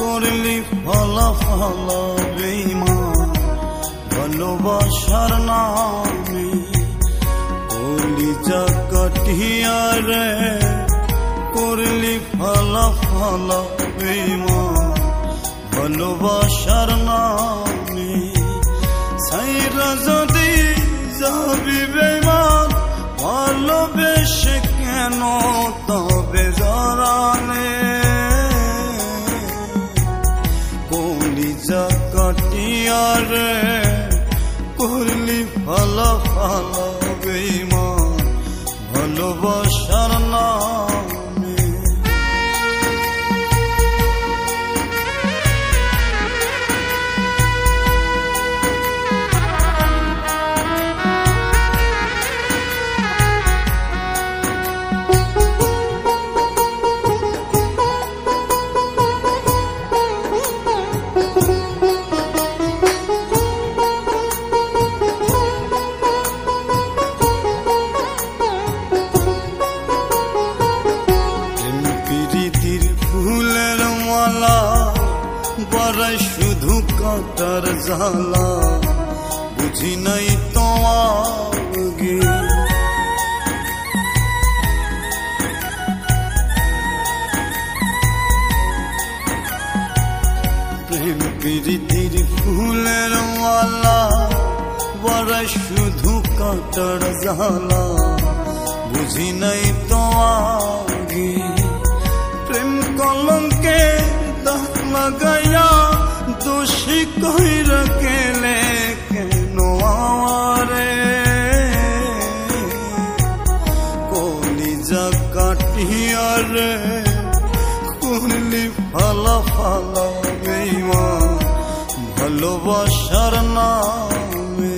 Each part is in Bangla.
করলি ফলাফল বেঈমান ভালোবাসার নামে কলিজা কাটিয়া রে করলি ফলাফল বেঈমান ভালোবাসার নামে সাইরা যদি যাবি বেঈমান ভালোবেসে কেন তবে জড়ালে কলিজা কাটিয়া রে করলি ফলাফল বেঈমান ভালোবাসার নামে বারাই শুধু কাটার জ্বালা বুঝি নাই তো আগে প্রেম প্রীতির ফুলের মালা বারাই শুধু কাটার জ্বালা বুঝি নাই তো আগে প্রেম কলঙ্কে দাগ লাগাইয়া দোষী কইরা গেলে কেন আমারে কলিজা কাটিয়া রে করলি ফলাফল বেঈমান ভালোবাসার নামে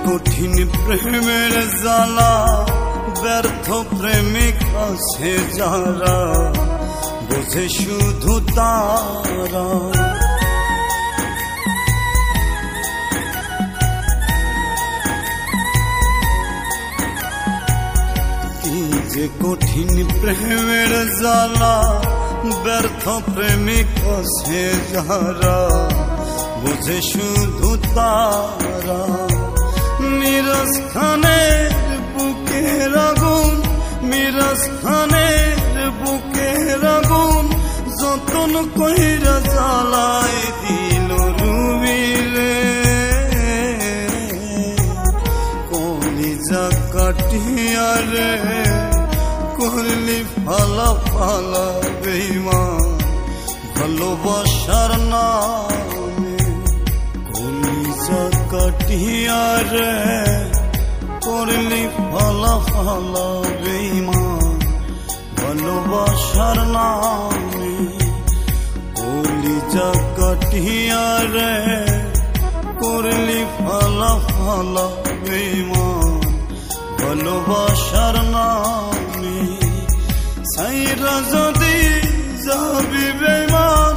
কঠিন প্রেমের জ্বালা ব্যর্থ প্রেমিক আছে যারা বুঝে শুধু তারা কি যে কঠিন প্রেমের জ্বালা ব্যর্থ প্রেমিক আছে যারা বুঝে শুধু তারা মিরাজ খানের বুকের আগুন মিরাজ খানের বুকের আগুন যতন কইরা জ্বালাই দিল রুবিরে কলিজা কাটিয়া রে করলি ফলাফল বেঈমান ভালোবাসার নামে কলিজা কাটিয়া রে করলি ফলাফল বেঈমান ভালোবাসার নামে কলিজা কাটিয়া রে করলি ফলাফল বেঈমান ভালোবাসার নামে সাইরা যদি যাবি বেঈমান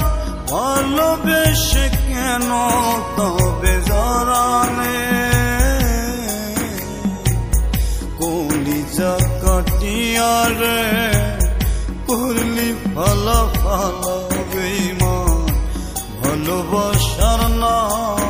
ভালোবেসে কেন তবে জড়ালে কলিজা কাটিয়া রে করলি ফলাফল বেঈমান ভালোবাসার নামে